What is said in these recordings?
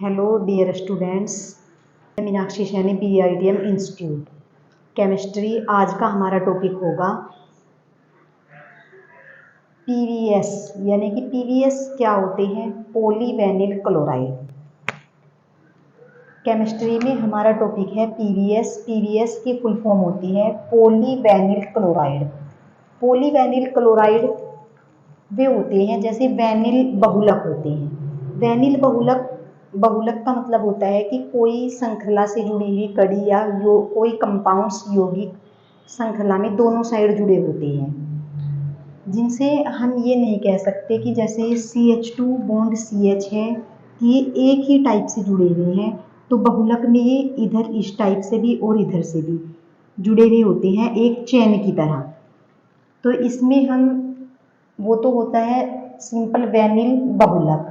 Hello dear students, Meenakshi Saini BITM institute chemistry. आज का हमारा टॉपिक होगा PVS, यानी कि PVS क्या होते हैं? पॉलीवेनिल क्लोराइड। केमिस्ट्री में हमारा टॉपिक है PVS। PVS की फुल फॉर्म होती है पॉलीवेनिल क्लोराइड। पॉलीवेनिल क्लोराइड वे होते हैं जैसे वेनिल बहुलक होते हैं। वेनिल बहुलक का मतलब होता है कि कोई श्रृंखला से जुड़ी हुई कड़ी या कोई कंपाउंड्स यौगिक श्रृंखला में दोनों साइड जुड़े होते हैं, जिनसे हम ये नहीं कह सकते कि जैसे CH2 बॉन्ड CH है ये एक ही टाइप से जुड़े हुए हैं, तो बहुलक में ये इधर इस टाइप से भी और इधर से भी जुड़े हुए होते हैं एक चेन की तरह। तो इसमें हम वो तो होता है सिंपल वेनिल बहुलक।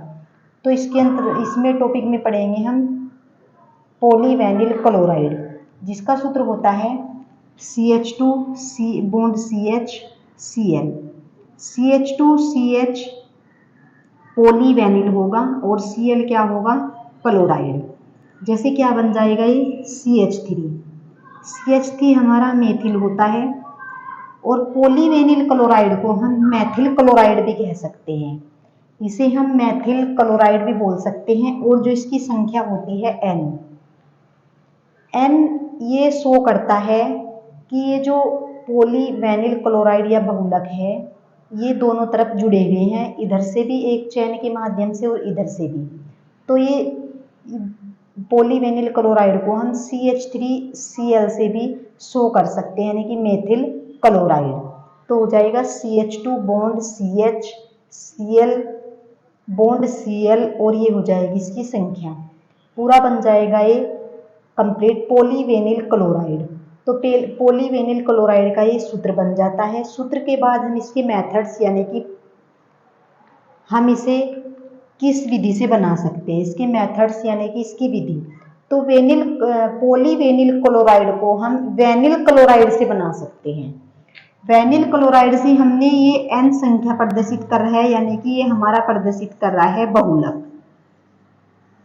तो इसमें टॉपिक में पढ़ेंगे हम पॉलीवेनिल क्लोराइड, जिसका सूत्र होता है CH2 bond CH Cl। CH2CH पॉलीवेनिल होगा और Cl क्या होगा? क्लोराइड। जैसे क्या बन जाएगा ये CH3 हमारा मेथिल होता है, और पॉलीवेनिल क्लोराइड को हम मेथिल क्लोराइड भी कह सकते हैं। इसे हम मेथिल क्लोराइड भी बोल सकते हैं। और जो इसकी संख्या होती है N ये शो करता है कि ये जो पॉलीवेनिल क्लोराइड या बहुलक है ये दोनों तरफ जुड़े हुए हैं, इधर से भी एक चेन के माध्यम से और इधर से भी। तो ये पॉलीवेनिल क्लोराइड को हम CH3Cl से भी शो कर सकते हैं, यानी कि मेथिल क्लोराइड। तो हो जाएगा CH2 bond CH Cl bond Cl, और ये हो जाएगी इसकी संख्या, पूरा बन जाएगा ये कंप्लीट पॉलीवेनिल क्लोराइड। तो पॉलीवेनिल क्लोराइड का ये सूत्र बन जाता है। सूत्र के बाद हम इसके मेथड्स, यानी कि हम इसे किस विधि से बना सकते हैं, इसके मेथड्स यानी कि इसकी विधि। तो पॉलीवेनिल क्लोराइड को हम वेनिल क्लोराइड से बना सकते हैं। वेनिल क्लोराइड से हमने ये N संख्या प्रदर्शित कर रहा है, यानी कि ये हमारा प्रदर्शित कर रहा है बहुलक,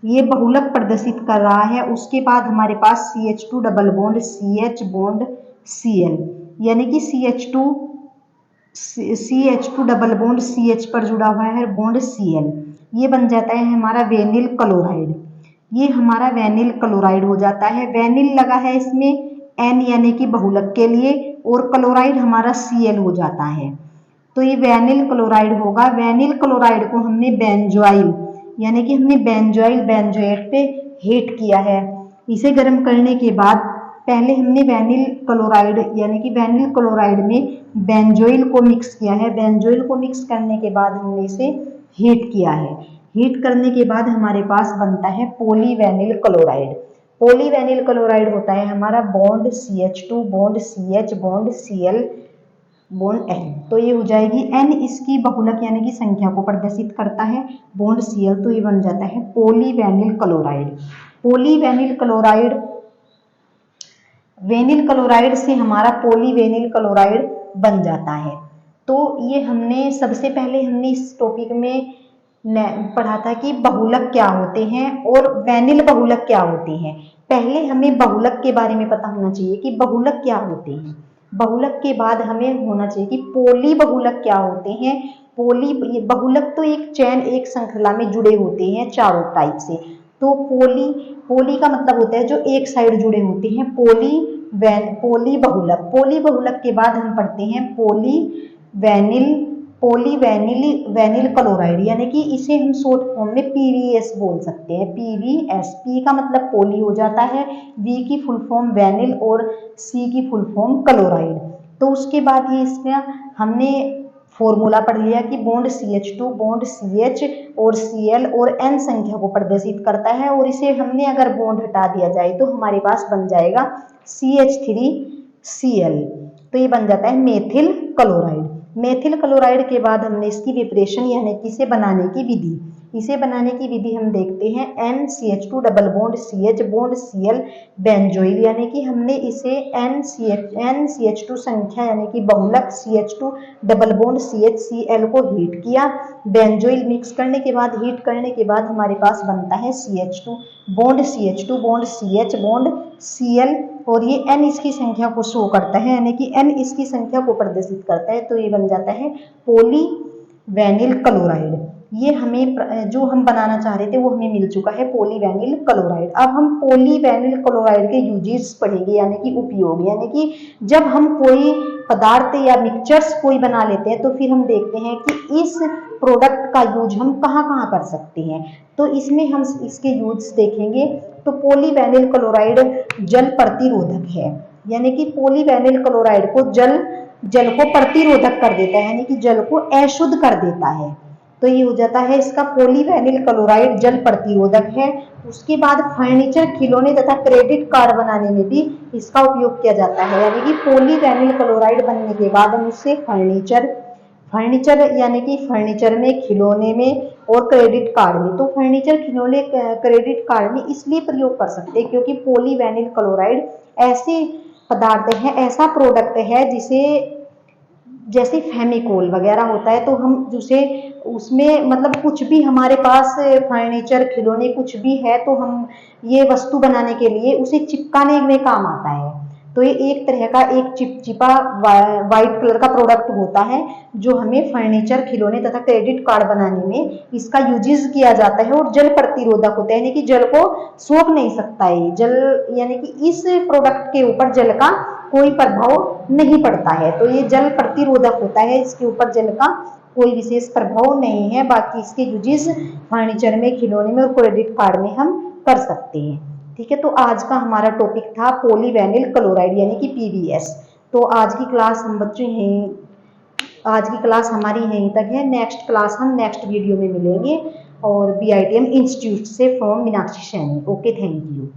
ये बहुलक प्रदर्शित कर रहा है। उसके बाद हमारे पास CH2 double bond CH bond Cl, यानी कि CH2 डबल बॉन्ड CH पर जुड़ा हुआ है बॉन्ड Cl, ये बन जाता है हमारा वेनिल क्लोराइड। ये हमारा वेनिल क्लोराइड हो जाता है। वेनिल लगा है इसमें N यानी कि बहुलक के लिए, और क्लोराइड हमारा Cl हो जाता है। तो ये वेनिल क्लोराइड होगा। वेनिल क्लोराइड को हमने बेंजोइल, यानी कि हमने बेंजोएट पे हीट किया है। इसे गर्म करने के बाद पहले हमने वेनिल क्लोराइड, यानी कि वेनिल क्लोराइड में बेंजोइल को मिक्स किया है। बेंजोइल को मिक्स करने के बाद हमने इसे हीट किया है। हीट करने के बाद हमारे पास बनता है पॉलीवेनिल क्लोराइड। पॉलीवेनिल क्लोराइड होता है हमारा bond CH2 bond CH bond Cl bond N। तो ये हो जाएगी N इसकी बहुलक यानी कि संख्या को प्रदर्शित करता है, बॉन्ड Cl, तो ये बन जाता है पॉलीवेनिल क्लोराइड। पॉलीवेनिल क्लोराइड, वेनिल क्लोराइड से हमारा पॉलीवेनिल क्लोराइड बन जाता है। तो ये हमने सबसे पहले इस टॉपिक में पढ़ा था कि बहुलक क्या होते हैं और वेनिल बहुलक क्या होते हैं। पहले हमें बहुलक के बारे में पता होना चाहिए कि बहुलक क्या होते हैं। बहुलक के बाद हमें होना चाहिए कि पोली बहुलक क्या होते हैं। बहुलक तो एक चैन, एक श्रृंखला में जुड़े होते हैं चारों टाइप से। तो पोली का मतलब होता है जो एक साइड जुड़े होते हैं। पोली बहुलक के बाद हम पढ़ते हैं वेनिल क्लोराइड, यानी कि इसे हम शॉर्ट फॉर्म में PVS बोल सकते हैं। PVS, P का मतलब पोली हो जाता है, V की फुल फॉर्म वेनिल और C की फुल फॉर्म क्लोराइड। तो उसके बाद ये इसका हमने फॉर्मूला पढ़ लिया कि बॉन्ड CH2 बॉन्ड CH और Cl और N संख्या को प्रदर्शित करता है, और इसे हमने अगर बॉन्ड हटा दिया जाए तो हमारे पास बन जाएगा CH3Cl। तो ये बन जाता है मेथिल क्लोराइड। मेथिल क्लोराइड के बाद हमने इसकी प्रिपरेशन, यानी कि इसे बनाने की विधि, इसे बनाने की विधि हम देखते हैं। NCH2 double bond CH bond Cl benzoyl, यानी कि हमने इसे NCH2 संख्या यानी कि बहुलक CH2 डबल बॉन्ड CH को हीट किया। बेंजोइल मिक्स करने के बाद, हीट करने के बाद हमारे पास बनता है CH2 bond CH bond Cl, और ये N इसकी संख्या को शो करता है, यानी कि N इसकी संख्या को प्रदर्शित करता है। तो ये बन जाता है पॉलीवेनिल क्लोराइड। ये हमें जो हम बनाना चाह रहे थे वो हमें मिल चुका है, पॉलीवेनिल क्लोराइड। अब हम पॉलीवेनिल क्लोराइड के यूजेस पढ़ेंगे, यानी कि उपयोग, यानी कि जब हम कोई पदार्थ या मिक्सचर्स कोई बना लेते हैं तो फिर हम देखते हैं कि इस प्रोडक्ट का यूज हम कहाँ कहाँ कर सकते हैं। तो इसमें हम इसके यूज देखेंगे। तो पॉलीवेनिल क्लोराइड जल प्रतिरोधक है, यानी कि पॉलीवेनिल क्लोराइड को जल को प्रतिरोधक कर देता है, यानी कि जल को अशुद्ध कर देता है। तो ये हो जाता है इसका पॉलीवेनिल क्लोराइड जल प्रतिरोधक है। उसके बाद फर्नीचर, खिलौने तथा क्रेडिट कार्ड बनाने में भी इसका उपयोग किया जाता है, यानी कि पॉलीवेनिल क्लोराइड बनने के बाद हम उससे फर्नीचर यानी कि फर्नीचर में, खिलौने में और क्रेडिट कार्ड में। तो फर्नीचर, खिलौने, क्रेडिट कार्ड में इसलिए प्रयोग कर सकते हैं क्योंकि पॉलीवेनिल क्लोराइड ऐसे पदार्थ है, ऐसा प्रोडक्ट है जिसे, जैसे फेविकोल वगैरह होता है तो हम जिसे उसमें मतलब कुछ भी हमारे पास फर्नीचर, खिलौने कुछ भी है तो हम ये वस्तु बनाने के लिए उसे चिपकाने में काम आता है। तो ये एक तरह का एक चिपचिपा व्हाइट कलर का प्रोडक्ट होता है जो हमें फर्नीचर, खिलौने तथा क्रेडिट कार्ड बनाने में इसका यूजेस किया जाता है, और जल प्रतिरोधक होता है, यानी कि जल को सोख नहीं सकता है जल, यानी कि इस प्रोडक्ट के ऊपर जल का कोई प्रभाव नहीं पड़ता है। तो ये जल प्रतिरोधक होता है, इसके ऊपर जल का कोई विशेष प्रभाव नहीं है। बाकी इसके यूजेस फर्नीचर में, खिलौने में और क्रेडिट कार्ड में हम कर सकते हैं। ठीक है, तो आज का हमारा टॉपिक था पॉलीवेनिल क्लोराइड यानी कि PVS। तो आज की क्लास हमारी यहीं तक है। नेक्स्ट क्लास हम नेक्स्ट वीडियो में मिलेंगे, और BITM इंस्टीट्यूट से from Meenakshi Saini. Okay, thank you.